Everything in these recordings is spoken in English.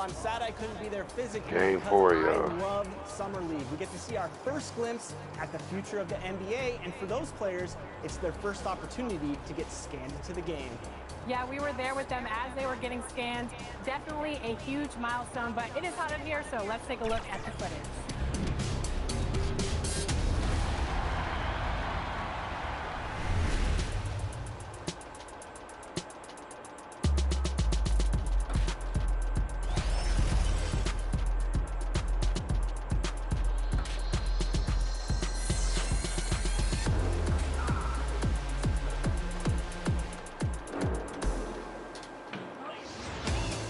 I'm sad I couldn't be there physically Game because 4, I y'all. love Summer League. We get to see our first glimpse at the future of the NBA, and for those players, it's their first opportunity to get scanned into the game. Yeah, we were there with them as they were getting scanned. Definitely a huge milestone, but it is hot in here, so let's take a look at the footage.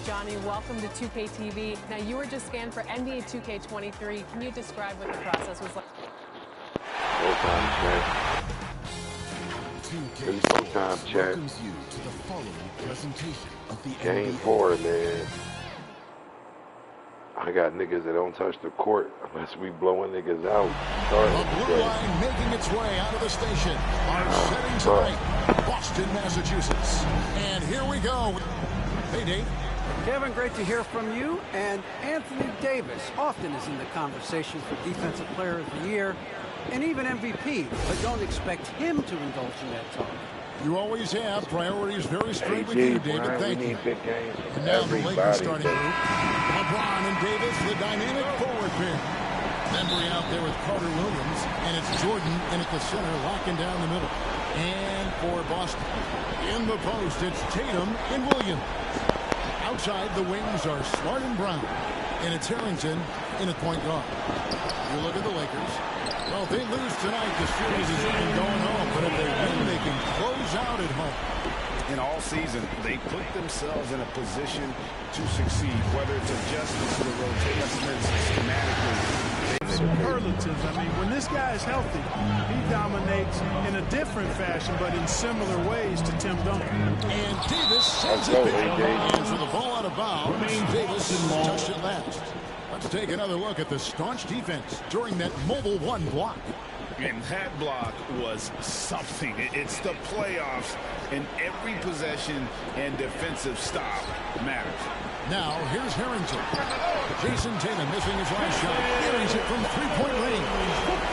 Johnny, welcome to 2K TV. Now, you were just scanned for NBA 2K23. Can you describe what the process was like? Showtime chat. Welcomes you to the following presentation of the Game NBA. 4, man. I got niggas that don't touch the court unless we blowing niggas out. The blue line making its way out of the station. Our setting tonight, Boston, Massachusetts. And here we go. Hey, Dave. Kevin, great to hear from you. And Anthony Davis often is in the conversation for Defensive Player of the Year and even MVP, but don't expect him to indulge in that talk. You always have. Priorities very straight with you, David. Brian, Thank we you. need big games from And now the Lakers everybody. starting group. LeBron and Davis, the dynamic forward pair. Embry out there with Carter Williams, and it's Jordan in at the center, locking down the middle. And for Boston, in the post, it's Tatum and Williams. Outside, the wings are Smart and Brown, and it's Harrington in at point guard. You look at the Lakers. Well, if they lose tonight, the series is even going home. But if they win, they can close out at home. In all season, they put themselves in a position to succeed, whether it's adjustments to the rotations, schematically. Superlatives. I mean, when this guy is healthy, he dominates in a different fashion, but in similar ways to Tim Duncan. And Davis sends it big. And for the ball out of bounds, Davis touched it last. Let's take another look at the staunch defense during that mobile one block. And that block was something. It's the playoffs, and every possession and defensive stop matters. Now, here's Harrington. Jason Tatum missing his last shot. Carries it from three-point range.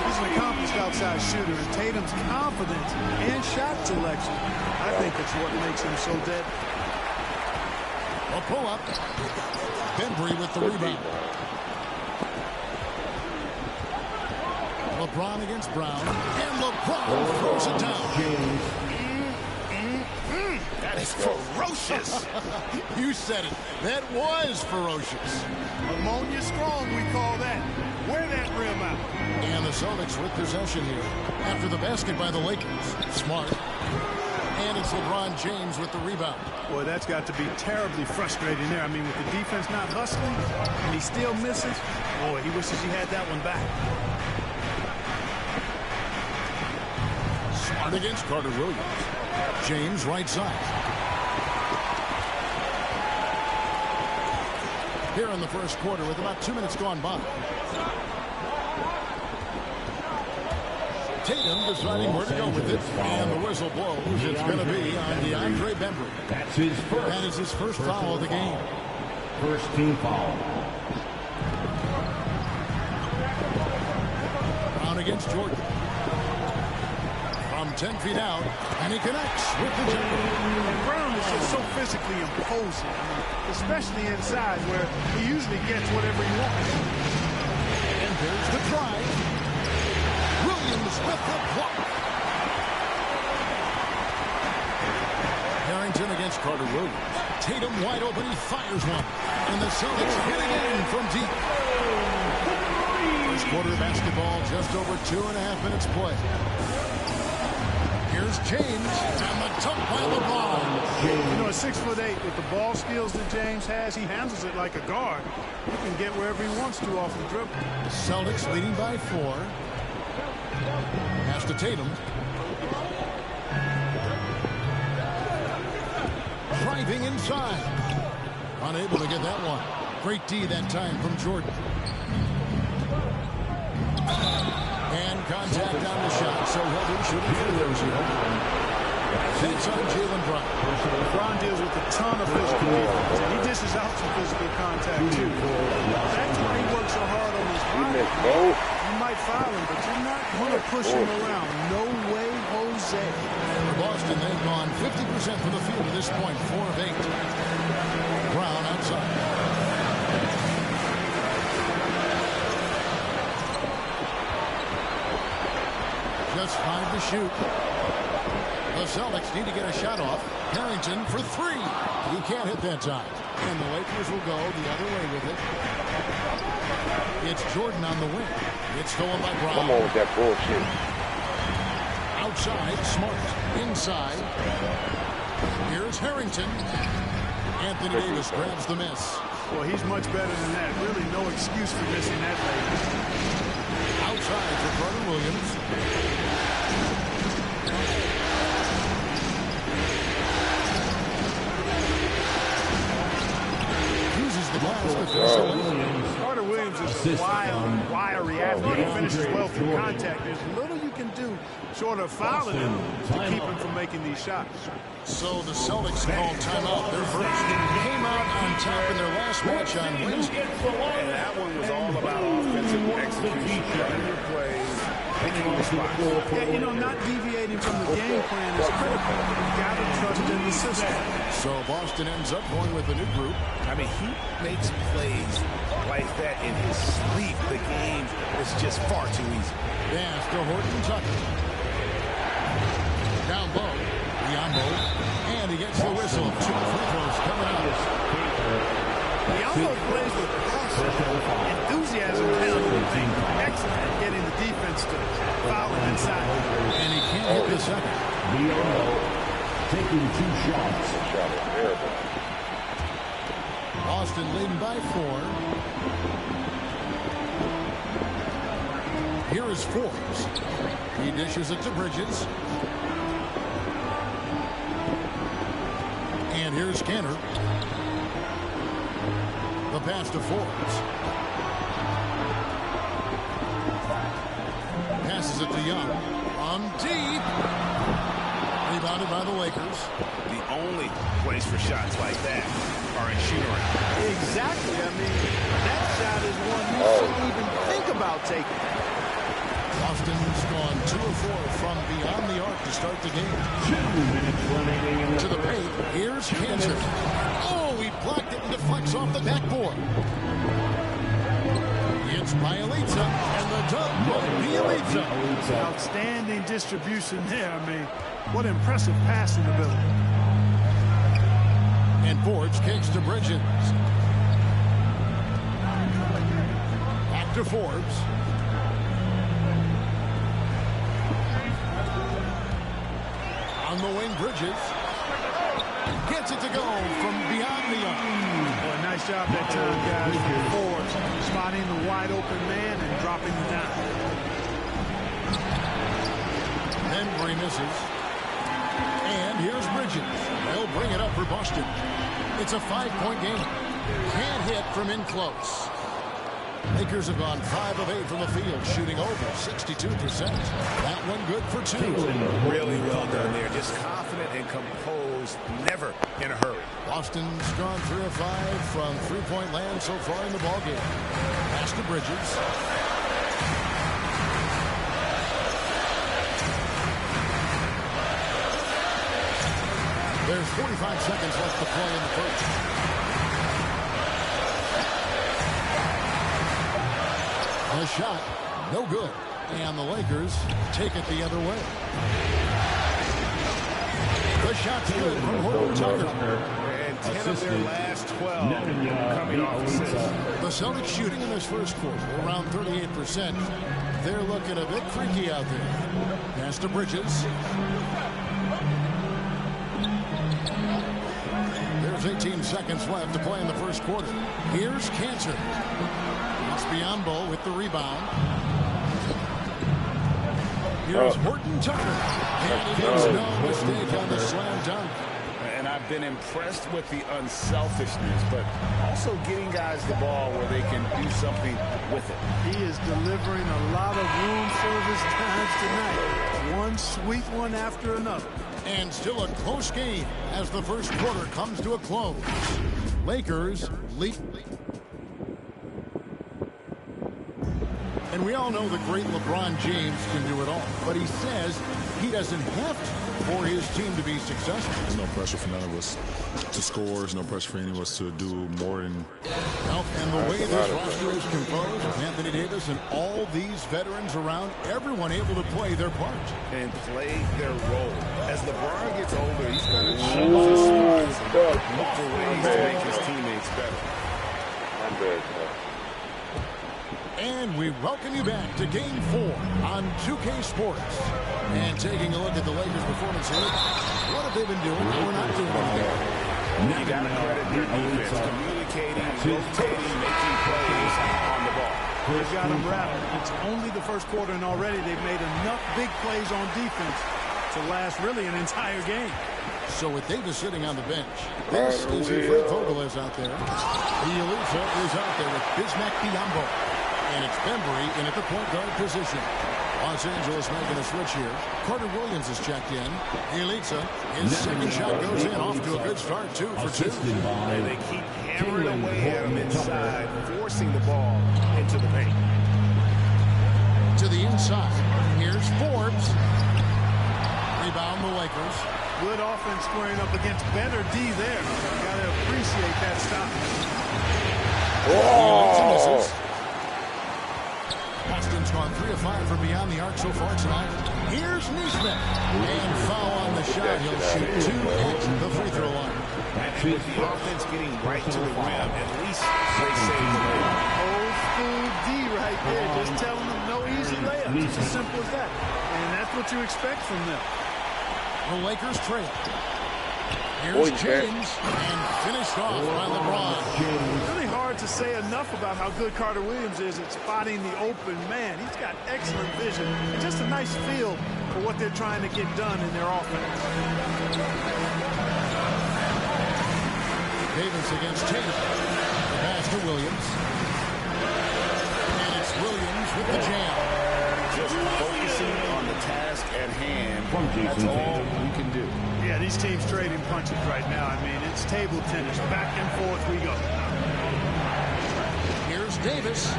He's an accomplished outside shooter, and Tatum's confidence and shot selection, I think it's what makes him so deadly. A pull-up. Bembry with the rebound. LeBron against Brown. And LeBron throws it down. That is ferocious. You said it. That was ferocious. Ammonia strong, we call that. Wear that rim out. And the Celtics with possession here. After the basket by the Lakers. Smart. And it's LeBron James with the rebound. Boy, that's got to be terribly frustrating there. I mean, with the defense not hustling, and he still misses, boy, he wishes he had that one back. Smart against Carter Williams. James right side. Here in the first quarter with about 2 minutes gone by. Tatum deciding where to go with it. And the whistle blows. It's going to be on DeAndre Bembry. That's his first. That is his first foul of the game. First team foul. Brown against Jordan. From 10 feet out, and he connects with the jumper. And Brown is just so physically imposing, especially inside where he usually gets whatever he wants. And there's the try. Williams with the block. Harrington against Carter Williams. Tatum wide open, he fires one. And the Celtics hit again from deep. First quarter basketball, just over 2.5 minutes play. Here's James, and the dunk by LeBron. You know, at 6'8", with the ball skills that James has, he handles it like a guard. He can get wherever he wants to off the dribble. Celtics leading by 4. Pass to Tatum. Driving inside. Unable to get that one. Great D that time from Jordan. And contact on the shot, so he'll be shooting free throws here. It's on Jaylen Brown. Brown deals with a ton of physical defense, and he dishes out some physical contact, too. That's why he works so hard on his body. You might foul him, but you're not going to push him around. No way, Jose. For Boston, they've gone 50% from the field at this point, 4 of 8. Brown outside. Just 5 to shoot. The Celtics need to get a shot off. Harrington for 3. He can't hit that time. And the Lakers will go the other way with it. It's Jordan on the wing. It's stolen by Brown. Come on with that bullshit. Outside, Smart. Inside. Here's Harrington. Anthony Davis grabs the miss. Well, he's much better than that. Really no excuse for missing that late. Outside for Carter Williams. Uses the glass to finish the lead. Carter Williams is a wild, wiry athlete. He finishes well through contact. There's little you can do short of fouling him to keep him from making these shots. So the Celtics called timeout. Their first came out on top in their last match on Wednesday. And that one was all about offensive execution. Running your plays, picking the spots. Yeah, you know, not deviating from the game plan is critical. You've got to trust in the system. So Boston ends up going with a new group. I mean, he makes plays like that in his sleep. The game is just far too easy. Pass to Horton Tucker. Down low. Biombo. And he gets the whistle. 2 free throws coming out. Biombo plays with passion, enthusiasm, and excellent at getting the defense to foul him inside. And he can't hit the second. Biombo taking 2 shots. Boston leading by 4. Here is Forbes. He dishes it to Bridges. And here's Kanter. The pass to Forbes. Passes it to Young. On deep. Rebounded by the Lakers. The only place for shots like that are in shoot-around. Exactly. I mean, that shot is one you shouldn't even think about taking. Boston's gone 2 of 4 from beyond the arc to start the game. 2 minutes remaining. To the paint, here's Kanter. Oh, he blocked it and deflects off the backboard. It's Bielitsa, and the dunk by Bielitsa. Outstanding distribution there. I mean, what impressive passing ability. And Forbes kicks to Bridges. Back to Forbes. On the wing, Bridges. Gets it to go from beyond the arc. Well, nice job that time, guys, from Forbes. Spotting the wide open man and dropping him down. Embry misses. And here's Bridges. They'll bring it up for Boston. It's a 5-point game. Can't hit from in close. Lakers have gone 5 of 8 from the field, shooting over 62%. That one good for 2. Really well done there. Just confident and composed, never in a hurry. Boston's gone 3 of 5 from 3-point land so far in the ballgame. Pass to Bridges. There's 45 seconds left to play in the first. The shot, no good. And the Lakers take it the other way. The shot's good from Horton Tucker. And 10 of their last 12 coming off assists. The Celtics shooting in this first quarter, around 38%. They're looking a bit freaky out there. Pass to Bridges. There's 18 seconds left to play in the first quarter. Here's Kanter. It's Biombo with the rebound. Here's Horton Tucker. And he makes no mistake on the slam dunk. And I I've been impressed with the unselfishness, but also getting guys the ball where they can do something with it. He is delivering a lot of room service times tonight. One sweet one after another. And still a close game as the first quarter comes to a close. Lakers lead. And we all know the great LeBron James can do it all, but he says he doesn't have to for his team to be successful. There's no pressure for none of us to score. There's no pressure for any of us to do more than... Well, and the way this roster is composed, Anthony Davis and all these veterans around, everyone able to play their part. And play their role. As LeBron gets older, he's going to choose his spots and look for ways to make his teammates better. I'm bad, And we welcome you back to Game 4 on 2K Sports. And taking a look at the Lakers' performance here, what have they been doing that we're not doing anything? You got to credit their defense, communicating, rotating, making plays on the ball. They've got them rattled. It's only the first quarter, and already they've made enough big plays on defense to last really an entire game. So with Davis sitting on the bench, this is who Fred Vogel is out there. Bielitsa is out there with Bismack Biyombo. And it's Bembry in at the point guard position. Los Angeles making a switch here. Carter Williams is checked in. Bielitsa, his second shot goes in, off to a good start, 2 for 2. And they keep hammering away at him inside, forcing the ball into the paint. To the inside. Here's Forbes. Rebound the Lakers. Good offense squaring up against better D there. Got to appreciate that stop. Misses. Boston's gone 3 of 5 from beyond the arc so far tonight. Here's Nesmith. And foul on the shot. He'll shoot 2 at the free throw line. And with the offense getting right to the rim, at least they save the layup. Old school D right there. Just telling them no easy layups. It's as simple as that. And that's what you expect from them. The Lakers trail. Here's James, and finished off by LeBron. Really hard to say enough about how good Carter Williams is at spotting the open man. He's got excellent vision and just a nice feel for what they're trying to get done in their offense. Davis against Tatum. The pass to Williams. And it's Williams with the jam. Just focusing on the task at hand. That's all we can do. Yeah, these teams trading punches right now. I mean, it's table tennis. Back and forth we go. Here's Davis.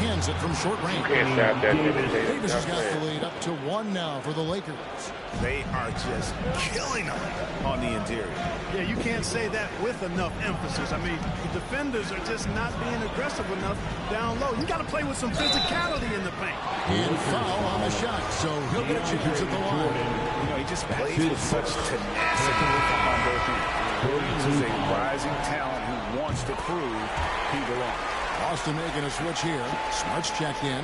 Hands it from short range. Davis has got the lead up to 1 now for the Lakers. They are just killing them on the interior. Yeah, you can't say that with enough emphasis. I mean, the defenders are just not being aggressive enough down low. You got to play with some physicality in the paint. And foul on the shot, so he'll get a chance at the line. You know, he just plays with such tenacity on both ends. Williams is a rising talent who wants to prove he belongs. Boston making a switch here. Smart's checked in.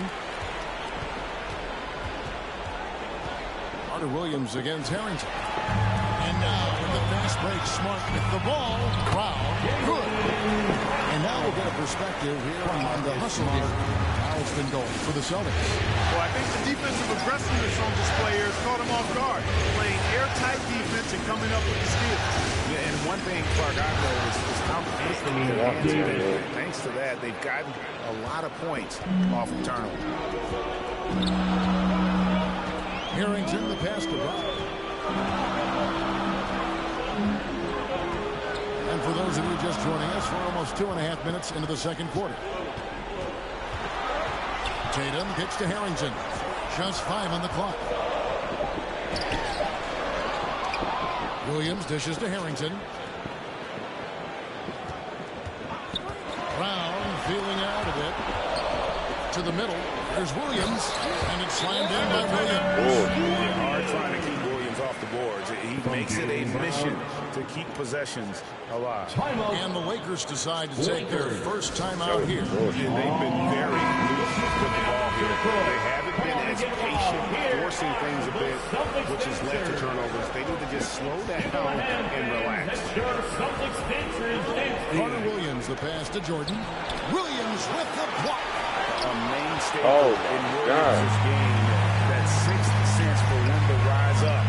Carter Williams against Harrington. And now with the fast break, Smart with the ball. Brown, good. And now we'll get a perspective here on the hustle game. How it's been going for the Celtics. Well, I think the defensive aggressiveness on display here has caught him off guard. Playing airtight defense and coming up with the steals. Yeah, and one thing, Clark, I noticed is how quickly the hands have been. Thanks to that, they've gotten a lot of points off of turnovers. Harrington, the pass to Brown. And for those of you just joining us, we're almost 2.5 minutes into the second quarter. Tatum gets to Harrington. Just 5 on the clock. Williams dishes to Harrington. Brown feeling out of it. To the middle. There's Williams. And it's slammed in by Williams. They are trying to keep Williams off the boards. He makes it a mission to keep possessions alive. And the Lakers decide to take their first timeout here. And they've been very loose with the ball here. They haven't been as patient, forcing things a bit, which has led to turnovers. They need to just slow down and relax. Carter Williams, the pass to Jordan. Williams with the block. A mainstay in Williams' game. That sixth sense for when to rise up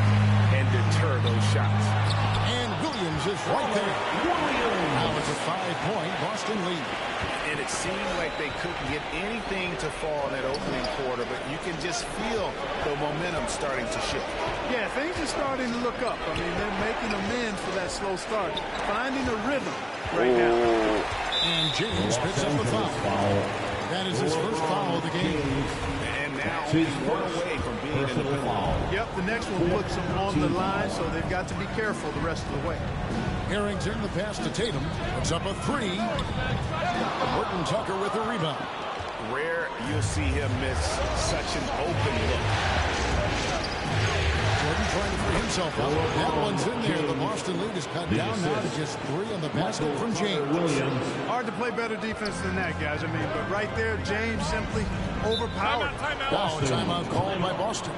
and deter those shots. And Williams right there. Now it's a 5-point Boston lead. And it seemed like they couldn't get anything to fall in that opening quarter, but you can just feel the momentum starting to shift. Yeah, things are starting to look up. I mean, they're making amends for that slow start, finding a rhythm right now. And James picks up the foul. That is his first foul of the game. And now he's one away from being in the penalty. Yep, the next one puts them on the line, so they've got to be careful the rest of the way. Harrington, the pass to Tatum, puts up a 3. Horton Tucker with the rebound. Rare you'll see him miss such an open look. Jordan trying to free himself out. That one's in there. The Boston lead is cut down now to just 3 on the basket from James. Hard to play better defense than that, guys. I mean, but right there, James simply overpowered. Now, timeout called by Boston.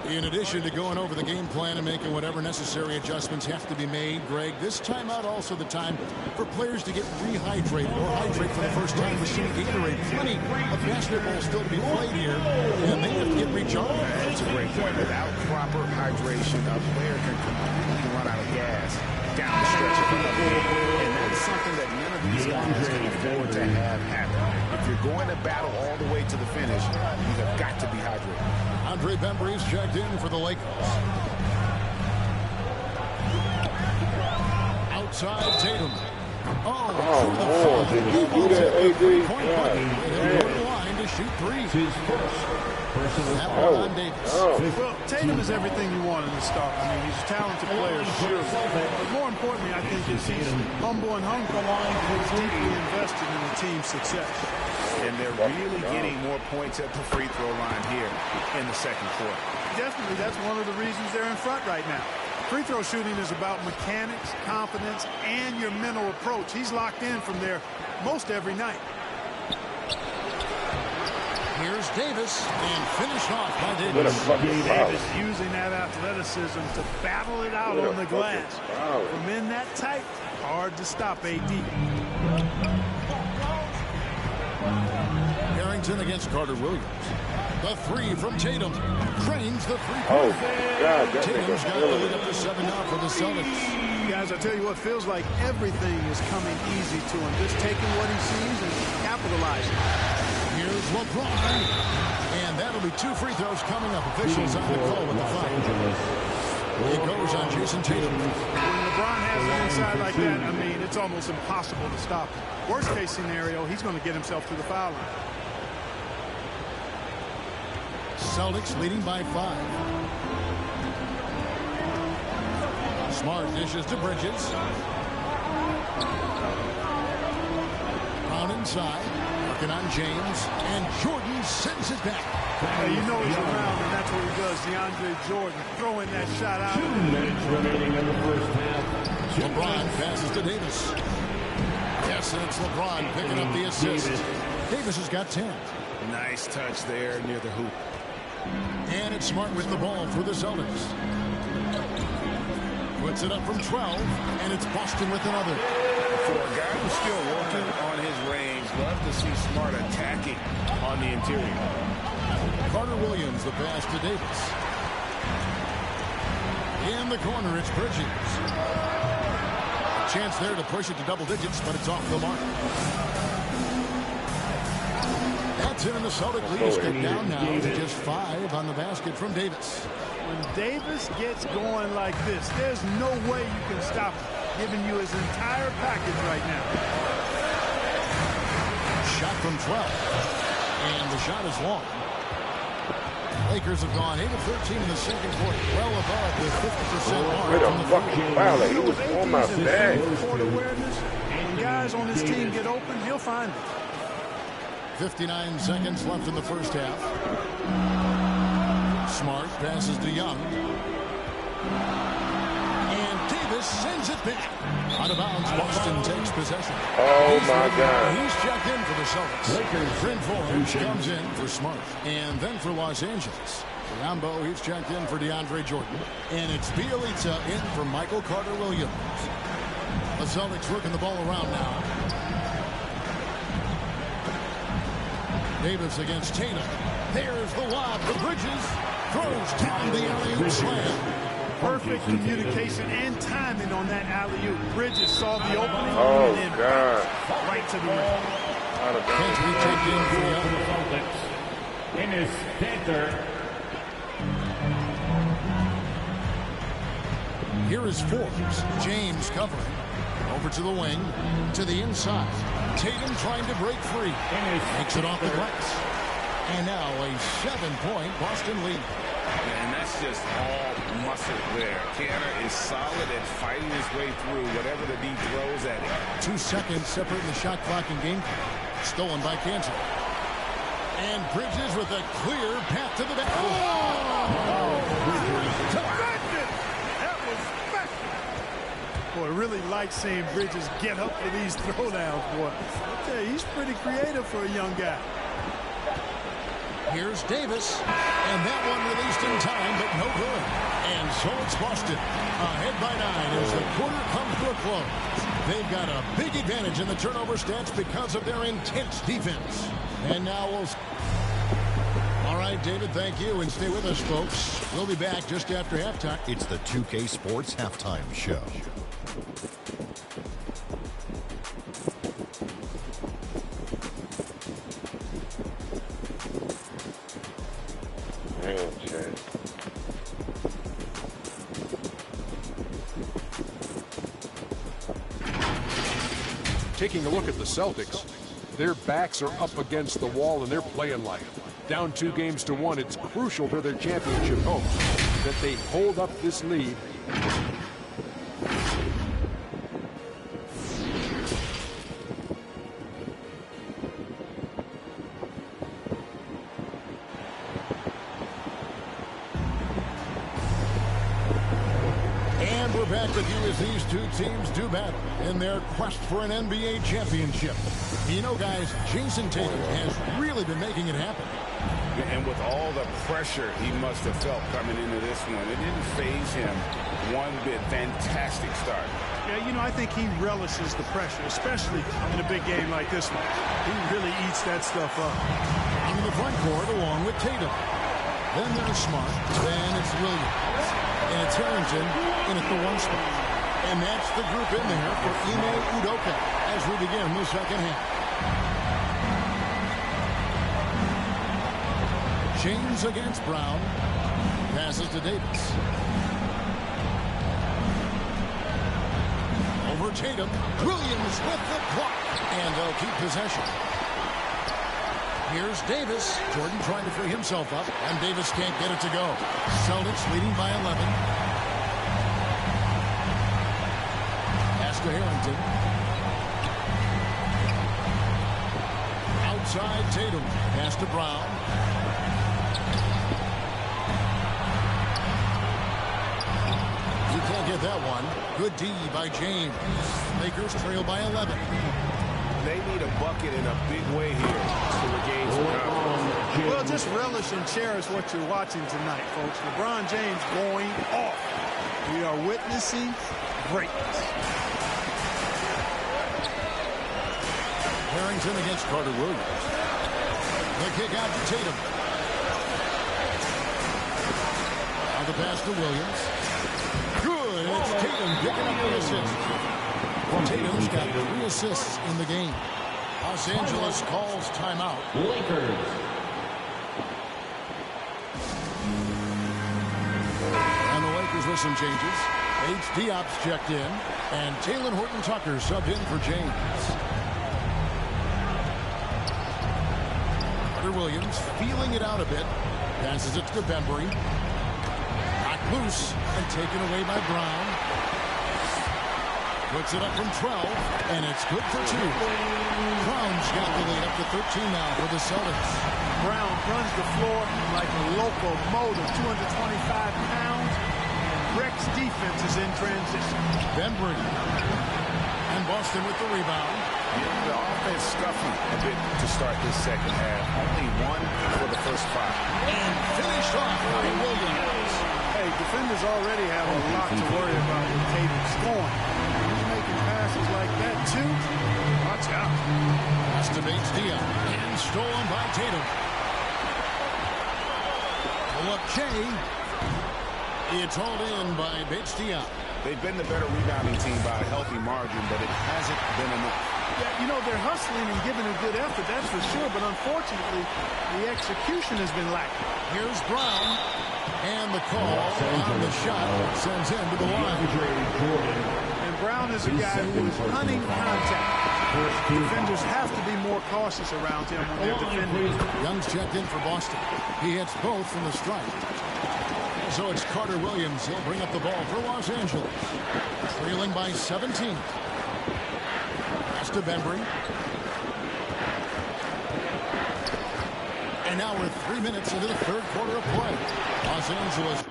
In addition to going over the game plan and making whatever necessary adjustments have to be made, Greg, this timeout also the time for players to get rehydrated or hydrate for the first time with some Gatorade. Plenty of basketball still to be played here, and they have to get recharged. That's a great point. Without proper hydration, a player can completely run out of gas down the stretch of another game. And that's something that none of these guys can afford to have happen. If you're going to battle all the way to the finish, you have got to be hydrated. Andre Bembry's checked in for the Lakers. Outside Tatum. Oh, did you do that, AD? Yeah. Line to shoot 3. That one on Davis. Well, Tatum is everything you want in the start. I mean, he's a talented player, sure. But more importantly, I think is he's humble and hungry. He's deeply invested in the team's success. And they're really getting more points at the free throw line here in the second quarter. Definitely, that's one of the reasons they're in front right now. Free throw shooting is about mechanics, confidence, and your mental approach. He's locked in from there most every night. Here's Davis, and finished off by Davis. Davis using that athleticism to battle it out on the glass. From in that tight, hard to stop AD. Harrington against Carter Williams. The 3 from Tatum. Cranes the 3-point. Tatum's got the lead up to 7 now for the Celtics. Guys, I tell you what, feels like everything is coming easy to him. Just taking what he sees and capitalizing. Here's LeBron. And that'll be 2 free throws coming up. Officials on the call with the foul. It goes on Jason Tatum. When LeBron has an inside like that, I mean, it's almost impossible to stop him. Worst case scenario, he's going to get himself to the foul line. Celtics leading by 5. Smart dishes to Bridges. Brown inside. Working on James. And Jordan sends it back. Well, you know he's around, and that's what he does. DeAndre Jordan throwing that shot out. 2 minutes remaining in the first half. LeBron passes to Davis. Yes, and it's LeBron picking up the assist. Davis has got 10. Nice touch there near the hoop. And it's Smart with the ball for the Celtics. Puts it up from 12, and it's Boston with another. For a guy who's still working on his range, love to see Smart attacking on the interior. Carter Williams, the pass to Davis. In the corner, it's Bridges. A chance there to push it to double digits, but it's off the mark. That's it, and the Celtic lead is cut down now to just 5 on the basket from Davis. When Davis gets going like this, there's no way you can stop him, giving you his entire package right now. Shot from 12, and the shot is long. Lakers have gone 8 of 13 in the second quarter, well above the 50% mark. Wait a fucking foul. He was on my bag. Court awareness. When guys on his team get open, he'll find it. 59 seconds left in the first half. Smart passes to Young. And Davis sends it back. Out of bounds, Boston takes possession. Oh, my God. He's checked in for the Celtics. Bryn Forbes comes in for Smart. And then for Los Angeles. Rambo, he's checked in for DeAndre Jordan. And it's Bielitsa in for Michael Carter Williams. The Celtics working the ball around now. Davis against Tatum. There's the lob for Bridges. Throws down the alley-oop slam. perfect communication and timing on that alley-oop. Bridges saw the opening Oh, and then God. right to the rim. Can't be taken in for the Celtics. Dennis Panther. Here is Forbes. James covering. Over to the wing. To the inside. Tatum trying to break free. Makes it off the glass. And now a 7-point Boston lead. And that's just all muscle there. Kanter is solid at fighting his way through whatever the D throws at him. 2 seconds separating the shot clock and game clock. Stolen by Kanter. And Bridges with a clear path to the back. Oh! That was special. Boy, I really like seeing Bridges get up for these throwdowns, boy. I tell you, he's pretty creative for a young guy. Here's Davis. And that one released in time, but no good. And so it's Boston. Ahead by 9 as the quarter comes to a close. They've got a big advantage in the turnover stats because of their intense defense. And now we'll... All right, David, thank you. And stay with us, folks. We'll be back just after halftime. It's the 2K Sports Halftime Show. Taking a look at the Celtics, their backs are up against the wall and they're playing like it. Down 2-1, it's crucial for their championship hopes that they hold up this lead. And we're back with you as these two teams do battle in their quest for an NBA championship. You know, guys, Jason Tatum has really been making it happen. And with all the pressure he must have felt coming into this one, it didn't faze him one bit. Fantastic start. Yeah, you know, I think he relishes the pressure, especially in a big game like this one. He really eats that stuff up. In the front court along with Tatum. Then there's Smart. Then it's Williams. And it's Harrington in at the 1 spot. And that's the group in there for Ime Udoka as we begin the second half. James against Brown. Passes to Davis. Over Tatum. Williams with the block. And they'll keep possession. Here's Davis. Jordan trying to free himself up. And Davis can't get it to go. Celtics leading by 11. Pass to Harrington. Outside Tatum. Pass to Brown. Can't get that one. Good D by James. Lakers trail by 11. They need a bucket in a big way here to regain some confidence. Well, just relish and cherish what you're watching tonight, folks. LeBron James going off. We are witnessing greatness. Harrington against Carter Williams. The kick out to Tatum. On the pass to Williams. Good. It's Tatum picking up the assist. Tatum's got 3 assists in the game. Los Angeles calls timeout. Lakers. And the Lakers with some changes. H. Diop's checked in. And Talen Horton-Tucker subbed in for James. Carter Williams feeling it out a bit. Passes it to Bembry. Loose and taken away by Brown. Puts it up from 12, and it's good for 2. Brown's got the lead up to 13 now for the Celtics. Brown runs the floor like a locomotive, 225 pounds, and wrecks defenses in transition. Bembry. And Boston with the rebound. Yeah, the offense scuffing a bit to start this second half. Only 1 for the first 5. And finished off by Williams. Hey, defenders already have a lot to worry about with Tatum scoring. He's making passes like that, too. Watch out. Pass to Bates Diop. And stolen by Tatum. Pull up Shea. It's hauled in by Bates-Diop. They've been the better rebounding team by a healthy margin, but it hasn't been enough. Yeah, you know, they're hustling and giving a good effort, that's for sure, but unfortunately, the execution has been lacking. Here's Brown, and the call on the shot sends him to the line. And Brown is a guy who is hunting contact. Defenders have to be more cautious around him when they're defending. Young's checked in for Boston. He hits both from the strike. So it's Carter Williams. He'll bring up the ball for Los Angeles. Trailing by 17. Pass to Bembry. And now we're 3 minutes into the third quarter of play. Los Angeles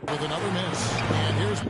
with another miss. And here's